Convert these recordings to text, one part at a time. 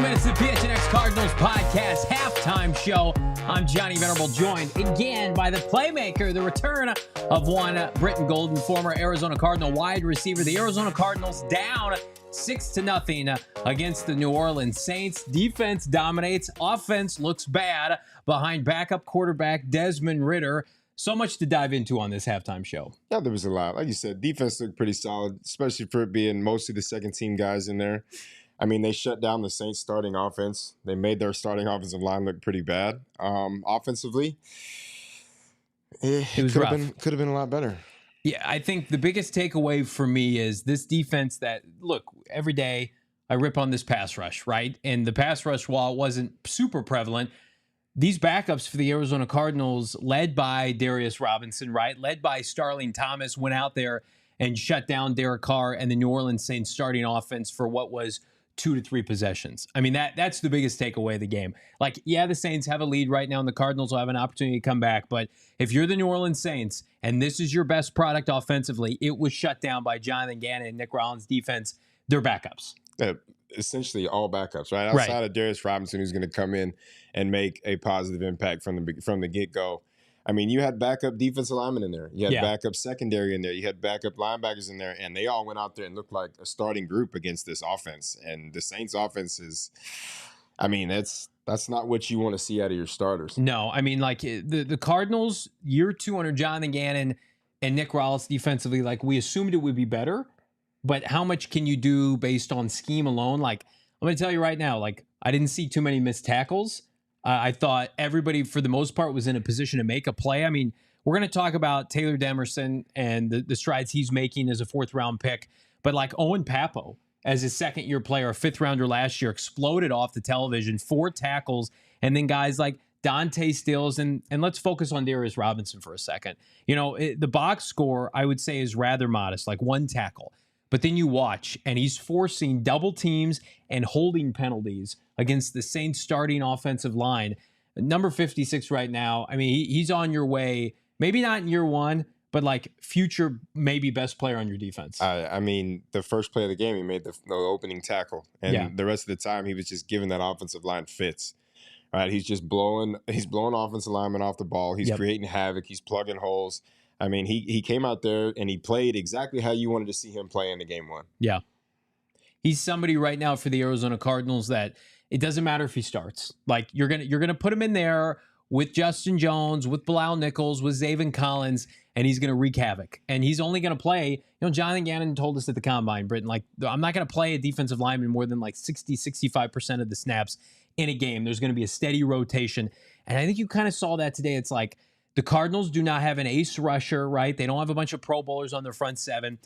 It's the PHNX Cardinals podcast halftime show. I'm Johnny Venerable, joined again by the playmaker, the return of one Brittan Golden, former Arizona Cardinal wide receiver. The Arizona Cardinals down 6-0 against the New Orleans Saints. Defense dominates. Offense looks bad behind backup quarterback Desmond Ridder. So much to dive into on this halftime show. Yeah, there was a lot. Like you said, defense looked pretty solid, especially for it being mostly the second-team guys in there. I mean, they shut down the Saints' starting offense. They made their starting offensive line look pretty bad. Offensively, it could have been a lot better. Yeah, I think the biggest takeaway for me is this defense that, look, every day I rip on this pass rush, right? And the pass rush, while it wasn't super prevalent, these backups for the Arizona Cardinals, led by Darius Robinson, right? Led by Starling Thomas, went out there and shut down Derek Carr and the New Orleans Saints starting offense for what was 2 to 3 possessions. I mean, that's the biggest takeaway of the game. Like, yeah, the Saints have a lead right now, and the Cardinals will have an opportunity to come back. But if you're the New Orleans Saints, and this is your best product offensively, it was shut down by Jonathan Gannon and Nick Rollins' defense. They're backups. Yeah, essentially all backups, right? Outside of Darius Robinson, who's going to come in and make a positive impact from the get-go. I mean, you had backup defensive linemen in there. You had backup secondary in there. You had backup linebackers in there. And they all went out there and looked like a starting group against this offense. And the Saints offense is, I mean, that's not what you want to see out of your starters. No, I mean, like the Cardinals, year 2 under Jonathan Gannon and Nick Rollins defensively, like we assumed it would be better. But how much can you do based on scheme alone? Like, I'm going to tell you right now, like, I didn't see too many missed tackles. I thought everybody, for the most part, was in a position to make a play. I mean, we're going to talk about Taylor Demerson and the strides he's making as a 4th-round pick. But like Owen Papo, as a second-year player, a 5th-rounder last year, exploded off the television, 4 tackles. And then guys like Dante Stills, and let's focus on Darius Robinson for a second. You know, the box score, I would say, is rather modest, like 1 tackle. But then you watch, and he's forcing double teams and holding penalties against the Saints starting offensive line. Number 56 right now, I mean, he's on your way, maybe not in year 1, but like future maybe best player on your defense. I mean, the first play of the game, he made the opening tackle. And the rest of the time, he was just giving that offensive line fits. Right? He's just blowing offensive linemen off the ball. He's creating havoc. He's plugging holes. I mean, he came out there and he played exactly how you wanted to see him play in the game 1. Yeah. He's somebody right now for the Arizona Cardinals that it doesn't matter if he starts. Like, you're gonna put him in there with Justin Jones, with Bilal Nichols, with Zaven Collins, and he's gonna wreak havoc. And he's only gonna play, you know, Jonathan Gannon told us at the Combine, Brittan, like, I'm not gonna play a defensive lineman more than like 65% of the snaps in a game. There's gonna be a steady rotation. And I think you kind of saw that today. It's like, the Cardinals do not have an ace rusher, right? They don't have a bunch of Pro Bowlers on their front 7,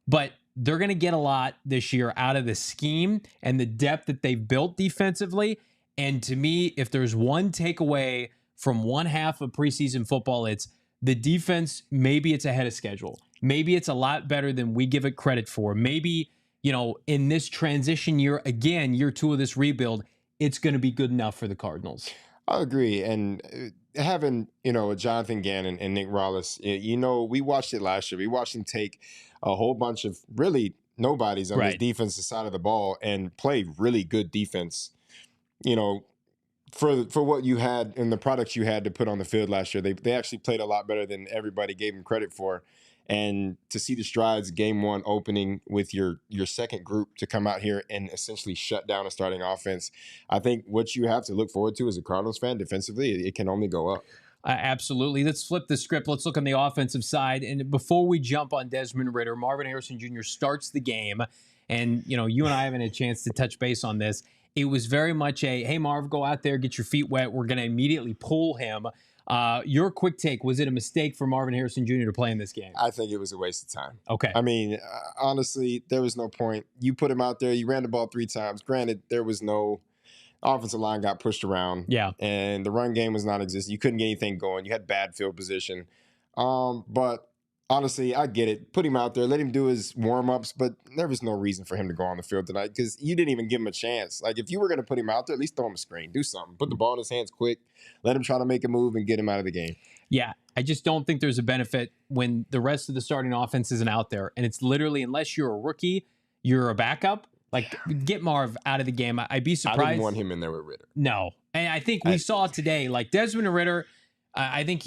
but they're going to get a lot this year out of the scheme and the depth that they've built defensively. And to me, if there's one takeaway from one half of preseason football, it's the defense. Maybe it's ahead of schedule. Maybe it's a lot better than we give it credit for. Maybe, you know, in this transition year, again, year 2 of this rebuild, it's going to be good enough for the Cardinals. I agree. And having, you know, Jonathan Gannon and Nick Rollins, you know, we watched it last year. We watched him take a whole bunch of really nobodies on his defensive side of the ball and play really good defense, you know, for what you had and the products you had to put on the field last year. They actually played a lot better than everybody gave him credit for. And to see the strides game 1 opening with your second group to come out here and essentially shut down a starting offense, I think what you have to look forward to as a Cardinals fan defensively, it can only go up. Absolutely. Let's flip the script. Let's look on the offensive side. And before we jump on Desmond Ridder, Marvin Harrison Jr. starts the game. And, you know, you and I haven't had a chance to touch base on this. it was very much a, hey, Marv, go out there, get your feet wet. We're going to immediately pull him. Your quick take, was it a mistake for Marvin Harrison Jr. to play in this game? I think it was a waste of time. Okay. I mean, honestly, there was no point. You put him out there. You ran the ball 3 times. Granted, there was no offensive line got pushed around. Yeah. And the run game was non-existent. You couldn't get anything going. You had bad field position. But honestly, I get it. Put him out there. Let him do his warm-ups. But there was no reason for him to go on the field tonight because you didn't even give him a chance. Like, if you were going to put him out there, at least throw him a screen. Do something. Put the ball in his hands quick. Let him try to make a move and get him out of the game. Yeah, I just don't think there's a benefit when the rest of the starting offense isn't out there. And it's literally, unless you're a rookie, you're a backup. Like, get Marv out of the game. I'd be surprised. I didn't want him in there with Ridder. No. And I think we saw today, like Desmond Ridder, I think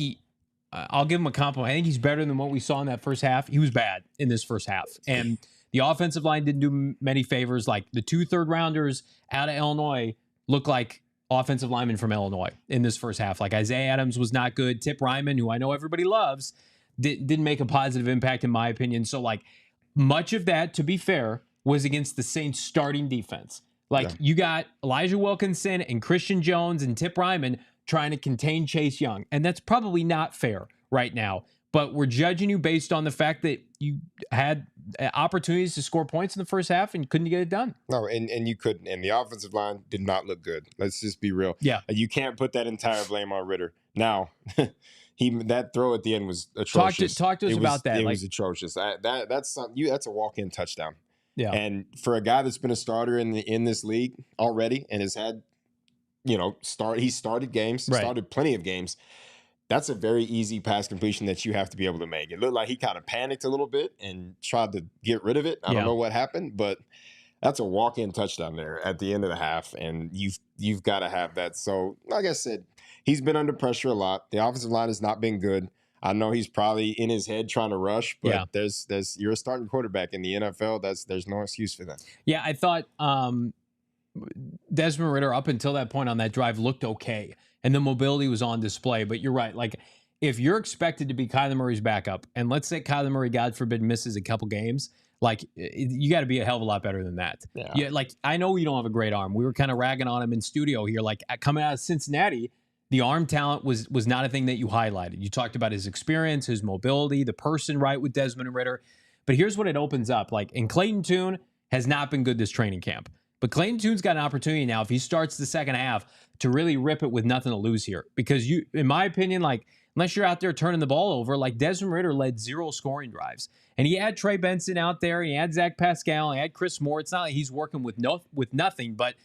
I'll give him a compliment. I think he's better than what we saw in that first half. He was bad in this first half. And the offensive line didn't do many favors. Like, the 2 third-rounders out of Illinois look like offensive linemen from Illinois in this first half. Like, Isaiah Adams was not good. Tip Ryman, who I know everybody loves, didn't make a positive impact in my opinion. So, like, much of that, to be fair, was against the Saints starting defense. Like, you got Elijah Wilkinson and Christian Jones and Tip Ryman trying to contain Chase Young. And that's probably not fair right now. But we're judging you based on the fact that you had opportunities to score points in the first half and you couldn't get it done. No, and you couldn't. And the offensive line did not look good. Let's just be real. Yeah. You can't put that entire blame on Ridder. Now, that throw at the end was atrocious. Talk to us about that. It was atrocious. That's a walk-in touchdown. Yeah. And for a guy that's been a starter in this league already and has had, he started games, started plenty of games. That's a very easy pass completion that you have to be able to make. It looked like he kind of panicked a little bit and tried to get rid of it. I don't know what happened, but that's a walk-in touchdown there at the end of the half, and you've got to have that. So, like I said, he's been under pressure a lot. The offensive line has not been good. I know he's probably in his head trying to rush, but you're a starting quarterback in the NFL. There's no excuse for that. Yeah, I thought Desmond Ridder up until that point on that drive looked okay, and the mobility was on display. But you're right. Like, if you're expected to be Kyler Murray's backup, and let's say Kyler Murray, God forbid, misses a couple games, like, you got to be a hell of a lot better than that. Yeah. Like, I know you don't have a great arm. We were kind of ragging on him in studio here. Like, coming out of Cincinnati, the arm talent was not a thing that you highlighted. You talked about his experience, his mobility, the person right with Desmond Ridder. But here's what it opens up. Like, and Clayton Tune has not been good this training camp. But Clayton Tune's got an opportunity now, if he starts the second half, to really rip it with nothing to lose here. Because in my opinion, like, unless you're out there turning the ball over, like, Desmond Ridder led 0 scoring drives. And he had Trey Benson out there, and he had Zach Pascal, and he had Chris Moore. It's not like he's working with nothing. But,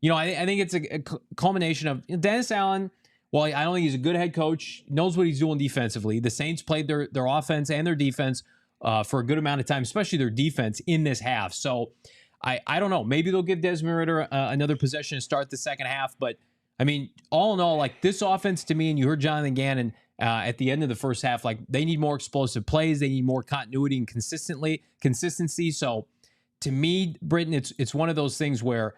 I think it's a culmination of Dennis Allen. Well, I don't think he's a good head coach, knows what he's doing defensively. The Saints played their offense and their defense for a good amount of time, especially their defense in this half. So I don't know. Maybe they'll give Desmond Ridder another possession to start the second half. But, I mean, all in all, like, this offense to me, and you heard Jonathan Gannon at the end of the first half, like, they need more explosive plays. They need more continuity and consistency. So, to me, Brittan, it's one of those things where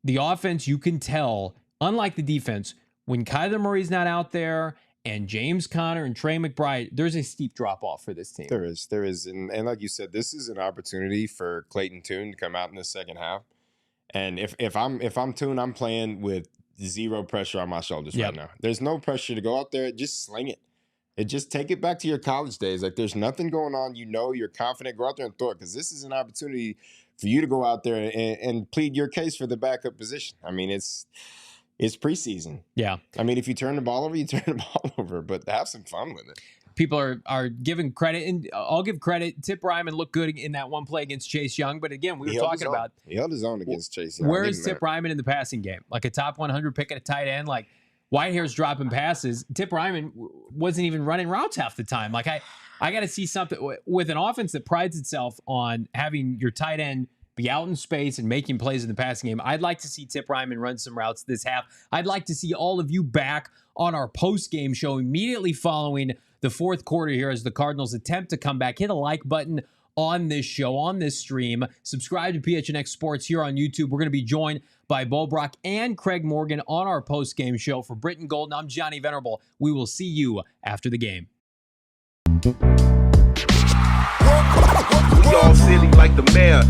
the offense, you can tell, unlike the defense, when Kyler Murray's not out there and James Conner and Trey McBride, there's a steep drop-off for this team. There is. And like you said, this is an opportunity for Clayton Tune to come out in the second half. And if I'm Tune, I'm playing with 0 pressure on my shoulders right now. There's no pressure to go out there. Just sling it. Just take it back to your college days. Like, there's nothing going on. You're confident. Go out there and throw it, because this is an opportunity for you to go out there and plead your case for the backup position. I mean, it's preseason. Yeah. I mean, if you turn the ball over, you turn the ball over, but have some fun with it. People are giving credit, and I'll give credit. Tip Ryman looked good in that one play against Chase Young, but again, we were talking about... He held his own against Chase Young. Where is Tip Ryman in the passing game? Like, a top 100 pick at a tight end? Like, Whitehair's dropping passes. Tip Ryman wasn't even running routes half the time. Like, I got to see something with an offense that prides itself on having your tight end be out in space and making plays in the passing game. I'd like to see Tip Ryman run some routes this half. I'd like to see all of you back on our post-game show immediately following the fourth quarter here as the Cardinals attempt to come back. Hit a like button on this show, on this stream. Subscribe to PHNX Sports here on YouTube. We're going to be joined by Bo Brock and Craig Morgan on our post-game show. For Brittan Golden, I'm Johnny Venerable. We will see you after the game. We all silly like the mayor.